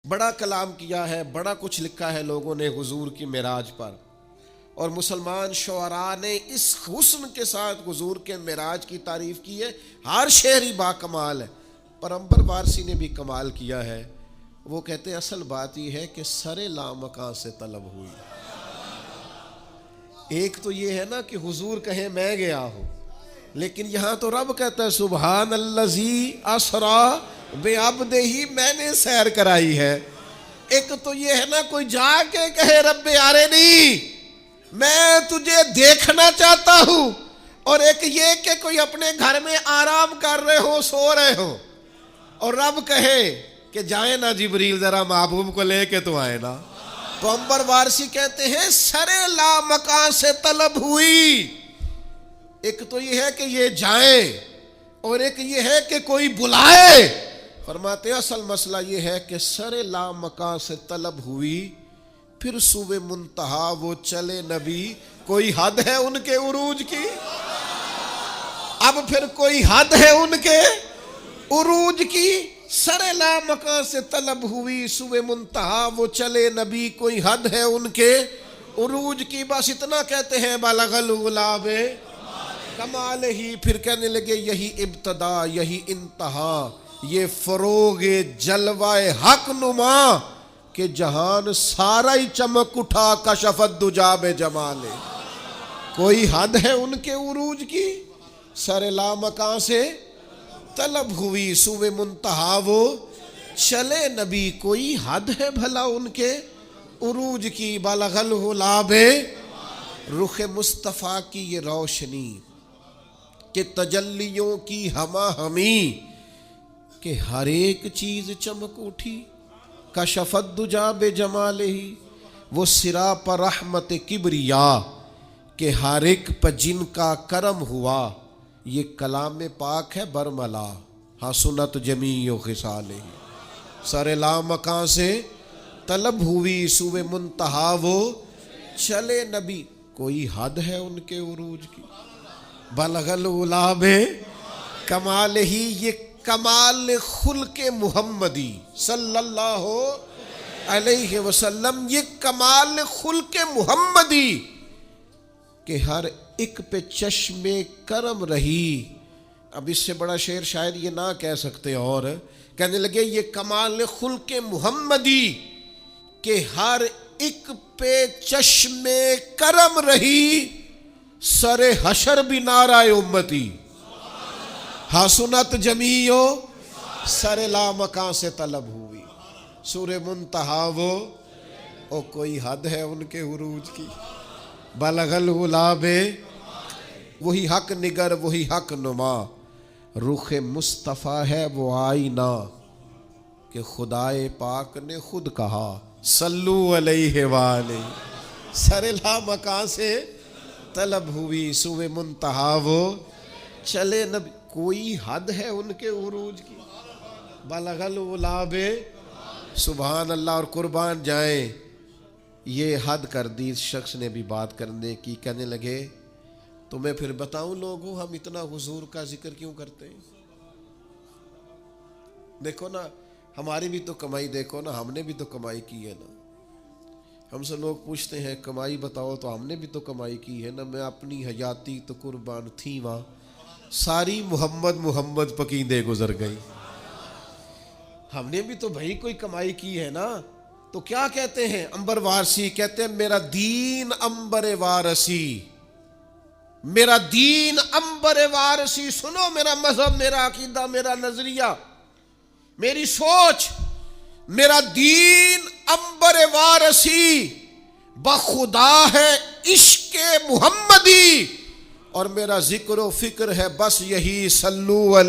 بڑا کلام کیا ہے، بڑا کچھ لکھا ہے لوگوں نے حضور کی معراج پر، اور مسلمان شعراء نے اس حسن کے ساتھ حضور کے معراج کی تعریف کی ہے۔ ہر شعر ہی با کمال ہے، پر عنبر وارثی نے بھی کمال کیا ہے۔ وہ کہتے ہیں اصل بات یہ ہے کہ سر لامکاں سے طلب ہوئی۔ ایک تو یہ ہے نا کہ حضور کہیں میں گیا ہوں، لیکن یہاں تو رب کہتا ہے سبحان الذی اسرا بعبدہ، میں نے سیر کرائی ہے۔ ایک تو یہ ہے نا کوئی جا کے کہے رب ارنی، میں تجھے دیکھنا چاہتا ہوں، اور ایک یہ کہ کوئی اپنے گھر میں آرام کر رہے ہو، سو رہے ہو، اور رب کہے کہ جائیں نا جبریل ذرا محبوب کو لے کے تو آئے نا۔ تو عنبر وارثی کہتے ہیں سر لامکاں سے طلب ہوئی۔ ایک تو یہ ہے کہ یہ جائیں، اور ایک یہ ہے کہ کوئی بلائے۔ فرماتے ہیں اصل مسئلہ یہ ہے کہ سر لامکاں سے طلب ہوئی، پھر سوئے منتہا وہ چلے نبی، کوئی حد ہے ان کے عروج کی؟ اب پھر کوئی حد ہے ان کے عروج کی؟ سر لامکاں سے طلب ہوئی، سوئے منتہا وہ چلے نبی، کوئی حد ہے ان کے عروج کی؟ بس اتنا کہتے ہیں بلغ العلا کمال ہی، پھر کہنے لگے یہی ابتدا یہی انتہا، یہ فروغ جلوہ حق نما، کہ جہان سارا ہی چمک اٹھا کشفت دجا بے جمال۔ کوئی حد ہے ان کے عروج کی؟ سر لامکاں سے طلب ہوئی، سوئے منتہا وہ چلے نبی، کوئی حد ہے بھلا ان کے عروج کی؟ بلغ العلا رخ مصطفیٰ کی یہ روشنی، کہ تجلیوں کی ہما ہمی، کہ ہر ایک چیز چمک اٹھی کشفت دجا بے جمال ہی، وہ سرا پر رحمت کبریا، کہ ہر ایک پر جن کا کرم ہوا، یہ کلام پاک ہے برملا، حسنت جمیع خصال ہی۔ سر لامکاں سے طلب ہوئی، سوئے منتہا وہ چلے نبی، کوئی حد ہے ان کے عروج کی؟ بلغ العلا کمال ہی، یہ کمال خلق محمدی صلی اللہ علیہ وسلم، یہ کمال خلق محمدی، کہ ہر ایک پہ چشم کرم رہی۔ اب اس سے بڑا شعر شاید یہ نہ کہہ سکتے، اور کہنے لگے یہ کمال خلق محمدی، کہ ہر ایک پہ چشم کرم رہی، سر حشر بھی نعرہ امتی، حسنت جمیع سر لامکاں سے طلب ہوئی، سور منتہا وہ، او کوئی حد ہے ان کے عروج کی؟ بلغ العلا وہی حق نگر وہی حق نما، رخ مصطفیٰ ہے وہ آئینہ، کہ خدائے پاک نے خود کہا صلو علیہ وآلہ۔ سر لامکاں سے طلب ہوئی، سوئے منتہا وہ چلے نبی، کوئی حد ہے ان کے عروج کی؟ بلغ العلا سبحان اللہ۔ اور قربان جائیں، یہ حد کر دی اس شخص نے بھی بات کرنے کی۔ کہنے لگے تمہیں پھر بتاؤں لوگوں ہم اتنا حضور کا ذکر کیوں کرتے ہیں؟ دیکھو نا ہماری بھی تو کمائی، دیکھو نا ہم نے بھی تو کمائی کی ہے نا۔ ہم سے لوگ پوچھتے ہیں کمائی بتاؤ، تو ہم نے بھی تو کمائی کی ہے نا۔ میں اپنی حیاتی تو قربان تھی وہاں، ساری محمد محمد پکیندے گزر گئی۔ ہم نے بھی تو بھائی کوئی کمائی کی ہے نا۔ تو کیا کہتے ہیں عنبر وارثی؟ کہتے ہیں میرا دین عنبر وارثی، میرا دین عنبر وارثی، سنو میرا مذہب، میرا عقیدہ، میرا نظریہ، میری سوچ، میرا دین عنبر وارثی، بخدا ہے عشق محمدی، اور میرا ذکر و فکر ہے بس یہی صلو علیہ